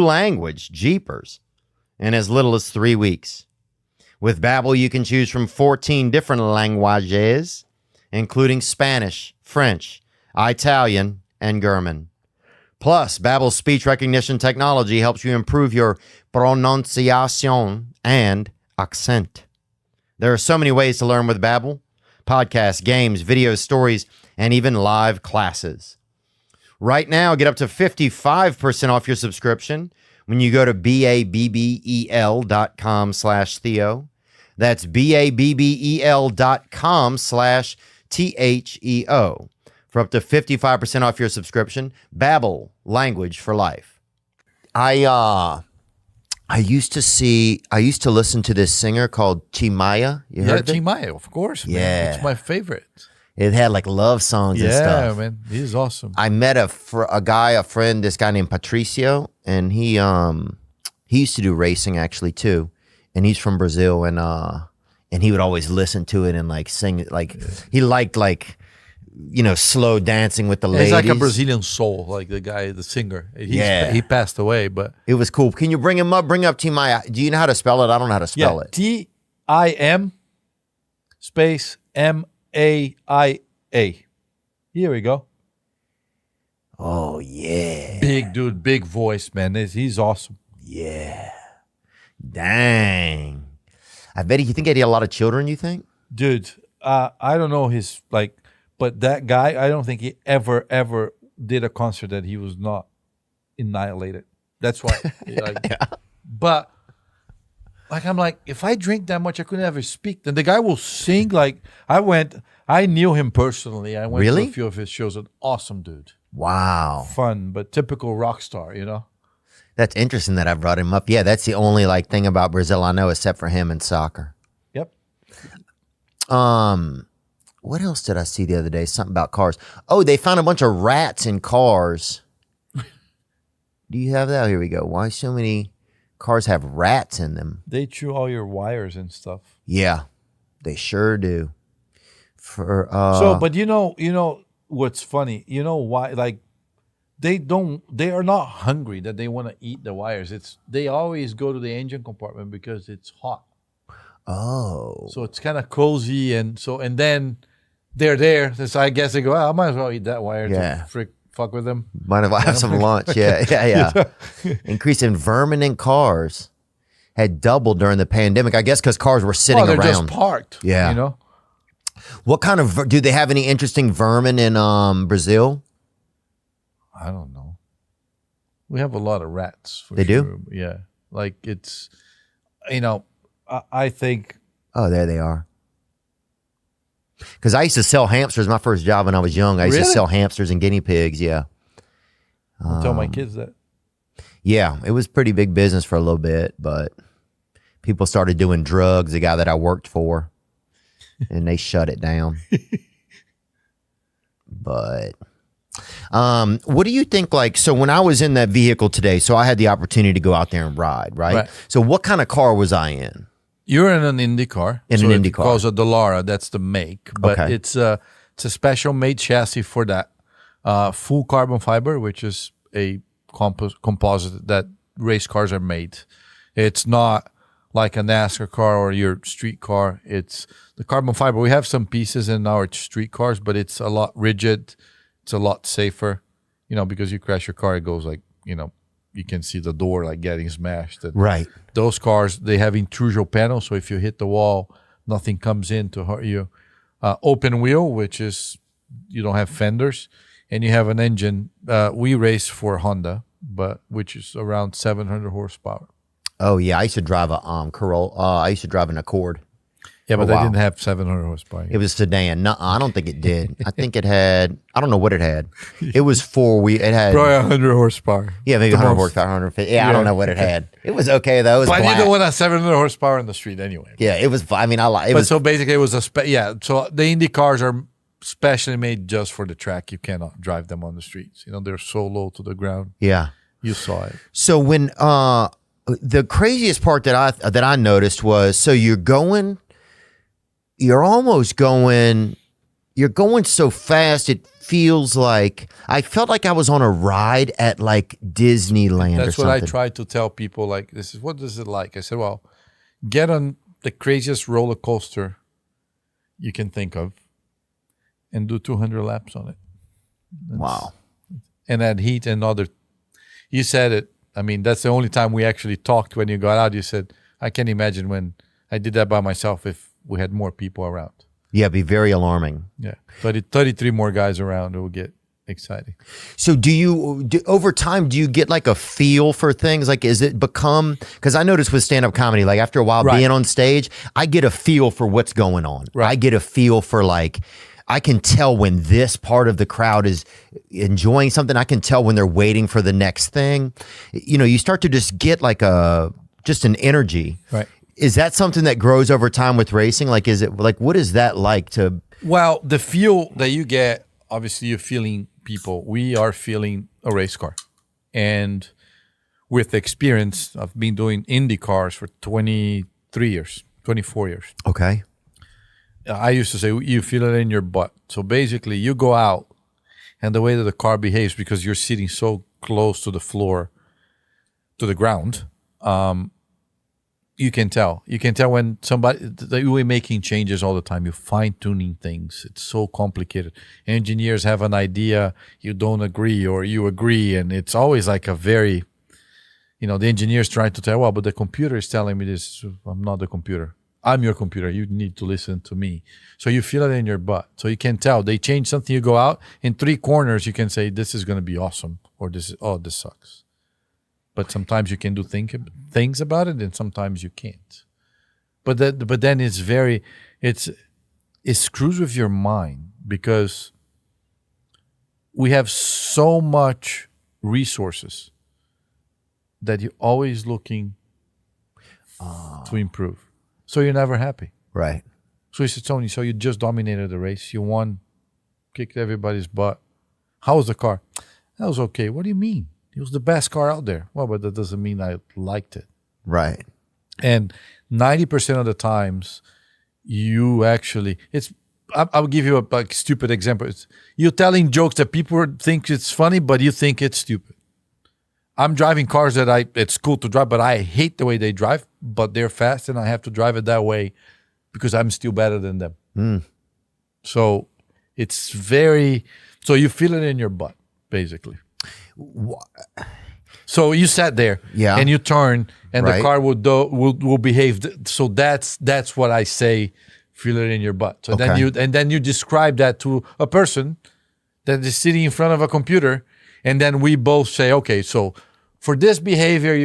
language, jeepers, in as little as 3 weeks. With Babbel, you can choose from 14 different languages, including Spanish, French, Italian, and German. Plus, Babbel's speech recognition technology helps you improve your pronunciation and accent. There are so many ways to learn with Babbel: podcasts, games, videos, stories, and even live classes. Right now, get up to 55% off your subscription when you go to babbel.com/Theo. That's babbel.com/THEO for up to 55% off your subscription. Babbel, language for life. I used to listen to this singer called Chimaya. You heard of it? Chimaya, of course, man. Yeah. It's my favorite. It had like love songs and stuff. Yeah, man. He's awesome. I met a friend, this guy named Patricio, and he used to do racing actually too. And he's from Brazil, and he would always listen to it and like sing it. Like he liked slow dancing with the ladies. He's like a Brazilian soul, like the singer. He passed away, but it was cool. Can you bring him up? Bring up Timaya. Do you know how to spell it? I don't know how to spell it. TIM space MAIA. Here we go. Oh yeah, big dude, big voice, man. He's awesome. Yeah, dang. I bet you think he had a lot of children. You think, dude? I don't know his like. But that guy, I don't think he ever did a concert that he was not annihilated. That's why. But I'm like, if I drink that much, I couldn't ever speak. Then the guy will sing like I knew him personally. I went to a few of his shows. An awesome dude. Wow. Fun, but typical rock star, That's interesting that I brought him up. Yeah, that's the only thing about Brazil I know except for him and soccer. Yep. What else did I see the other day? Something about cars. Oh, they found a bunch of rats in cars. Do you have that? Here we go. Why so many cars have rats in them? They chew all your wires and stuff. Yeah, they sure do. But you know what's funny? You know why? Like they are not hungry that they want to eat the wires. They always go to the engine compartment because it's hot. Oh. So it's kind of cozy and then they're there. So I guess they go, I might as well eat that wire to fuck with them. Might as well have some lunch. Yeah. Increase in vermin in cars had doubled during the pandemic. I guess because cars were sitting they're around. Just parked. Yeah. What kind of, do they have any interesting vermin in Brazil? I don't know. We have a lot of rats. They do? Yeah. Like it's, I think. Oh, there they are. Because I used to sell hamsters. My first job when I was young, I used to sell hamsters and guinea pigs. Yeah. I'll tell my kids that. Yeah, it was pretty big business for a little bit, but people started doing drugs, the guy that I worked for, and they shut it down. But what do you think, so when I was in that vehicle today, so I had the opportunity to go out there and ride, right? So what kind of car was I in? You're in an IndyCar. An IndyCar. It's called a Dallara. That's the make. But it's a special made chassis for that. Full carbon fiber, which is a composite that race cars are made. It's not like a NASCAR car or your street car. It's the carbon fiber. We have some pieces in our street cars, but it's a lot rigid. It's a lot safer, because you crash your car, it goes you can see the door getting smashed. And right. Those cars, they have intrusion panels, so if you hit the wall, nothing comes in to hurt you. Open wheel, which is you don't have fenders, and you have an engine. We race for Honda, which is around 700 horsepower. Oh yeah, I used to drive a Corolla. I used to drive an Accord. Yeah, but they didn't have 700 horsepower. It was a sedan. No, I don't think it did. I think it had, I don't know what it had. It was it had probably 100 horsepower. Yeah, maybe 100 horsepower, 150. Yeah, I don't know what it had. It was okay though. It was but black. you don't want a 700 horsepower in the street anyway. Yeah, it was. I mean, I like it. So basically, it was so the Indy cars are specially made just for the track. You cannot drive them on the streets. They're so low to the ground. Yeah, you saw it. So when the craziest part that I noticed was, so you're going so fast, it feels like I felt like I was on a ride at like Disneyland. That's or what I something. try to tell people. Like, this is what is it like? I said, well, get on the craziest roller coaster you can think of, and do 200 laps on it. Wow. And add heat and other. You said it. I mean, that's the only time we actually talked when you got out. You said, I can't imagine when I did that by myself if we had more people around. Yeah, it'd be very alarming. Yeah. 33 more guys around. It will get exciting. So over time, do you get like a feel for things? Like, is it become, because I noticed with stand-up comedy, like after a while being on stage, I get a feel for what's going on. Right. I get a feel for like, I can tell when this part of the crowd is enjoying something. I can tell when they're waiting for the next thing. You know, you start to just get like just an energy. Right. Is that something that grows over time with racing? Like, is it like, what is that like to? Well, the feel that you get, obviously you're feeling people. We are feeling a race car. And with experience, I've been doing IndyCars for 23 years, 24 years. Okay. I used to say, you feel it in your butt. So basically, you go out, and the way that the car behaves, because you're sitting so close to the floor, to the ground, you can tell. You can tell when we're making changes all the time. You're fine-tuning things. It's so complicated. Engineers have an idea, you don't agree, or you agree, and it's always like a very, the engineer's trying to tell, well, but the computer is telling me this. I'm not the computer. I'm your computer. You need to listen to me. So you feel it in your butt. So you can tell. They change something, you go out, in 3 corners, you can say, this is going to be awesome, or this sucks. But sometimes you can do things about it, and sometimes you can't. But then it screws with your mind, because we have so much resources that you're always looking to improve. So you're never happy. Right. So he said, Tony, so you just dominated the race. You won, kicked everybody's butt. How was the car? That was okay. What do you mean? It was the best car out there. Well, but that doesn't mean I liked it. Right. And 90% of the times, you actually, I'll give you a stupid example. You're telling jokes that people think it's funny, but you think it's stupid. I'm driving cars that it's cool to drive, but I hate the way they drive, but they're fast, and I have to drive it that way because I'm still better than them. Mm. So it's so you feel it in your butt, basically. So you sat there, and you turn, and the car will behave. So that's what I say. Feel it in your butt. So then you describe that to a person that is sitting in front of a computer, and then we both say, okay, so for this behavior, you